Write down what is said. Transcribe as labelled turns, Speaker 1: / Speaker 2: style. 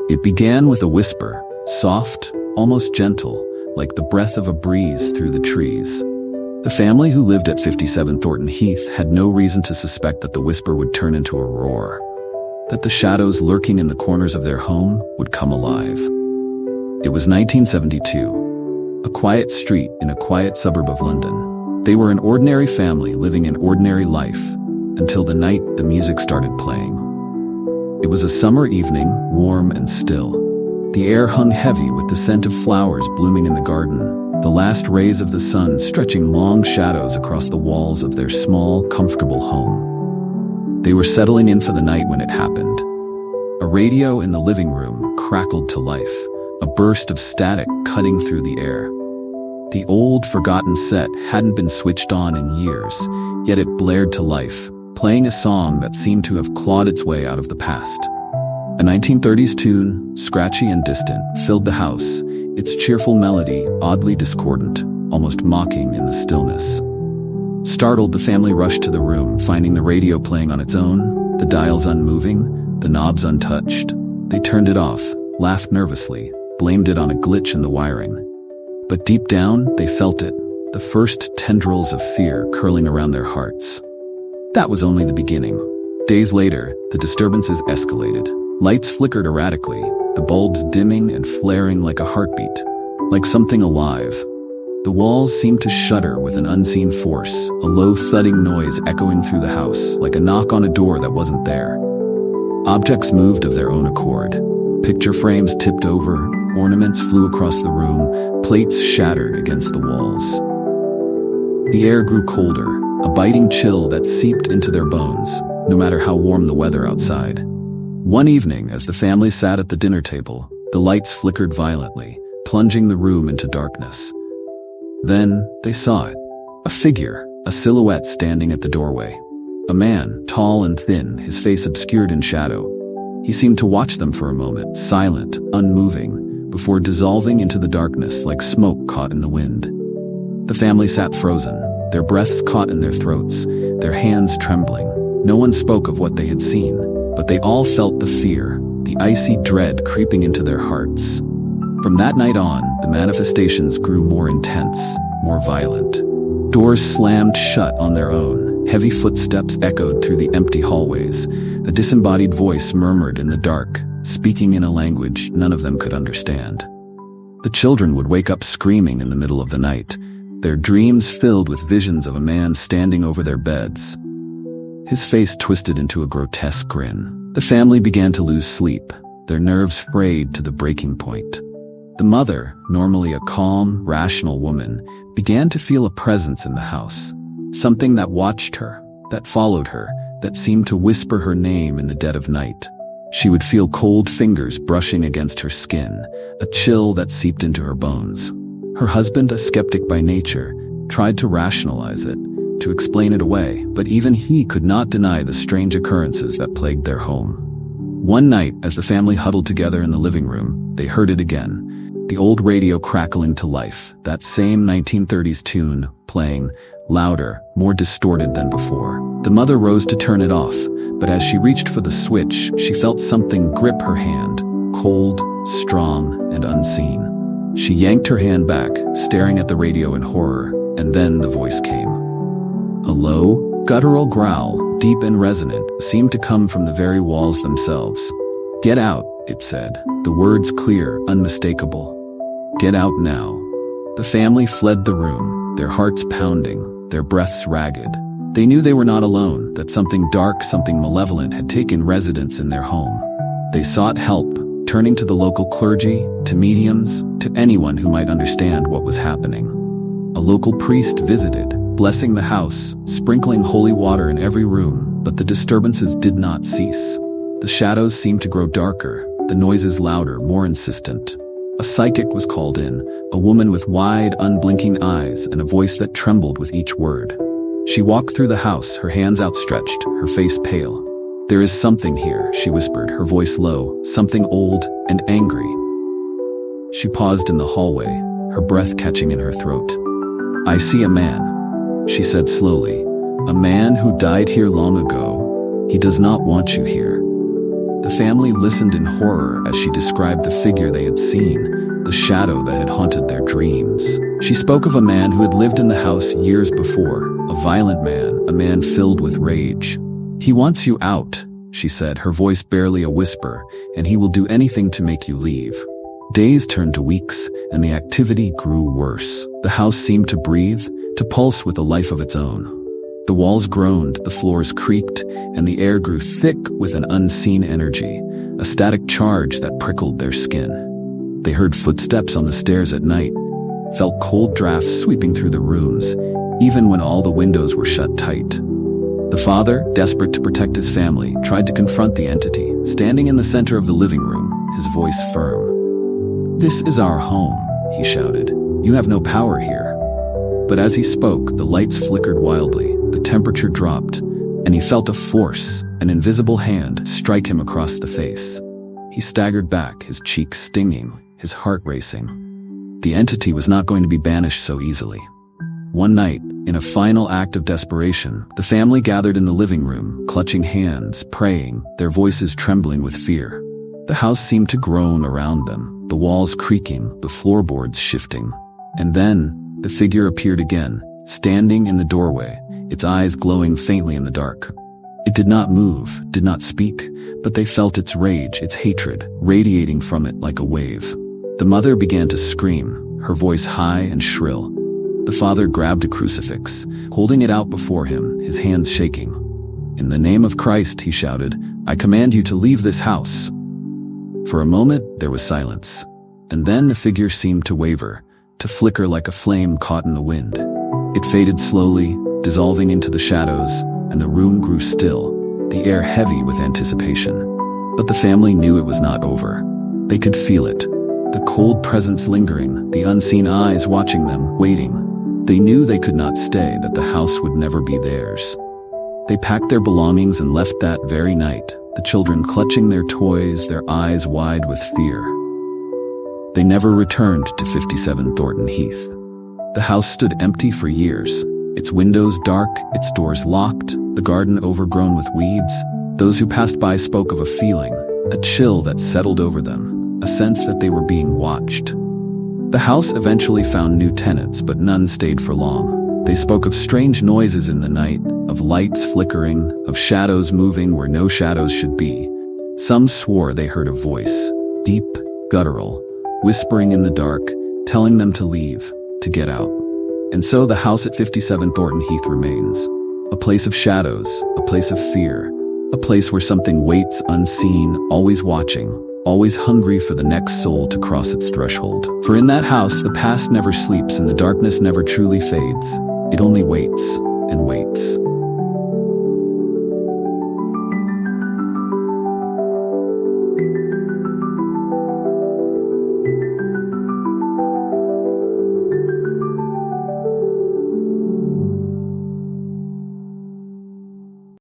Speaker 1: It began with a whisper, soft, almost gentle, like the breath of a breeze through the trees. The family who lived at 57 Thornton Heath had no reason to suspect that the whisper would turn into a roar, that the shadows lurking in the corners of their home would come alive. It was 1972, a quiet street in a quiet suburb of London. They were an ordinary family living an ordinary life, until the night the music started playing. It was a summer evening, warm and still. The air hung heavy with the scent of flowers blooming in the garden, the last rays of the sun stretching long shadows across the walls of their small, comfortable home. They were settling in for the night when it happened. A radio in the living room crackled to life, a burst of static cutting through the air. The old, forgotten set hadn't been switched on in years, yet it blared to life, playing a song that seemed to have clawed its way out of the past. A 1930s tune, scratchy and distant, filled the house, its cheerful melody oddly discordant, almost mocking in the stillness. Startled, the family rushed to the room, finding the radio playing on its own, the dials unmoving, the knobs untouched. They turned it off, laughed nervously, blamed it on a glitch in the wiring. But deep down, they felt it, the first tendrils of fear curling around their hearts. That was only the beginning. Days later, the disturbances escalated. Lights flickered erratically, the bulbs dimming and flaring like a heartbeat, like something alive. The walls seemed to shudder with an unseen force, a low thudding noise echoing through the house, like a knock on a door that wasn't there. Objects moved of their own accord. Picture frames tipped over, ornaments flew across the room, plates shattered against the walls. The air grew colder, a biting chill that seeped into their bones, no matter how warm the weather outside. One evening, as the family sat at the dinner table, the lights flickered violently, plunging the room into darkness. Then, they saw it. A figure, a silhouette standing at the doorway. A man, tall and thin, his face obscured in shadow. He seemed to watch them for a moment, silent, unmoving, before dissolving into the darkness like smoke caught in the wind. The family sat frozen, their breaths caught in their throats, their hands trembling. No one spoke of what they had seen, but they all felt the fear, the icy dread creeping into their hearts. From that night on, the manifestations grew more intense, more violent. Doors slammed shut on their own, heavy footsteps echoed through the empty hallways. A disembodied voice murmured in the dark, speaking in a language none of them could understand. The children would wake up screaming in the middle of the night, their dreams filled with visions of a man standing over their beds. His face twisted into a grotesque grin. The family began to lose sleep, their nerves frayed to the breaking point. The mother, normally a calm, rational woman, began to feel a presence in the house. Something that watched her, that followed her, that seemed to whisper her name in the dead of night. She would feel cold fingers brushing against her skin, a chill that seeped into her bones. Her husband, a skeptic by nature, tried to rationalize it, to explain it away, but even he could not deny the strange occurrences that plagued their home. One night, as the family huddled together in the living room, they heard it again, the old radio crackling to life, that same 1930s tune, playing, louder, more distorted than before. The mother rose to turn it off, but as she reached for the switch, she felt something grip her hand, cold, strong, and unseen. She yanked her hand back, staring at the radio in horror, and then the voice came. A low, guttural growl, deep and resonant, seemed to come from the very walls themselves. "Get out," it said, the words clear, unmistakable. "Get out now." The family fled the room, their hearts pounding, their breaths ragged. They knew they were not alone, that something dark, something malevolent had taken residence in their home. They sought help, turning to the local clergy, to mediums, to anyone who might understand what was happening. A local priest visited, blessing the house, sprinkling holy water in every room, but the disturbances did not cease. The shadows seemed to grow darker, the noises louder, more insistent. A psychic was called in, a woman with wide, unblinking eyes and a voice that trembled with each word. She walked through the house, her hands outstretched, her face pale. "There is something here," she whispered, her voice low, "something old and angry." She paused in the hallway, her breath catching in her throat. "I see a man," she said slowly, "a man who died here long ago. He does not want you here." The family listened in horror as she described the figure they had seen, the shadow that had haunted their dreams. She spoke of a man who had lived in the house years before, a violent man, a man filled with rage. "He wants you out," she said, her voice barely a whisper, "and he will do anything to make you leave." Days turned to weeks, and the activity grew worse. The house seemed to breathe, to pulse with a life of its own. The walls groaned, the floors creaked, and the air grew thick with an unseen energy, a static charge that prickled their skin. They heard footsteps on the stairs at night, felt cold drafts sweeping through the rooms, even when all the windows were shut tight. The father, desperate to protect his family, tried to confront the entity, standing in the center of the living room, his voice firm. "This is our home," he shouted. "You have no power here." But as he spoke, the lights flickered wildly, the temperature dropped, and he felt a force, an invisible hand, strike him across the face. He staggered back, his cheeks stinging, his heart racing. The entity was not going to be banished so easily. One night, in a final act of desperation, the family gathered in the living room, clutching hands, praying, their voices trembling with fear. The house seemed to groan around them, the walls creaking, the floorboards shifting. And then, the figure appeared again, standing in the doorway, its eyes glowing faintly in the dark. It did not move, did not speak, but they felt its rage, its hatred, radiating from it like a wave. The mother began to scream, her voice high and shrill. The father grabbed a crucifix, holding it out before him, his hands shaking. "In the name of Christ," he shouted, "I command you to leave this house." For a moment, there was silence. And then the figure seemed to waver, to flicker like a flame caught in the wind. It faded slowly, dissolving into the shadows, and the room grew still, the air heavy with anticipation. But the family knew it was not over. They could feel it, the cold presence lingering, the unseen eyes watching them, waiting. They knew they could not stay, that the house would never be theirs. They packed their belongings and left that very night, the children clutching their toys, their eyes wide with fear. They never returned to 57 Thornton Heath. The house stood empty for years, its windows dark, its doors locked, the garden overgrown with weeds. Those who passed by spoke of a feeling, a chill that settled over them, a sense that they were being watched. The house eventually found new tenants, but none stayed for long. They spoke of strange noises in the night, of lights flickering, of shadows moving where no shadows should be. Some swore they heard a voice, deep, guttural, whispering in the dark, telling them to leave, to get out. And so the house at 57 Thornton Heath remains. A place of shadows, a place of fear, a place where something waits unseen, always watching, always hungry for the next soul to cross its threshold. For in that house, the past never sleeps and the darkness never truly fades. It only waits and waits.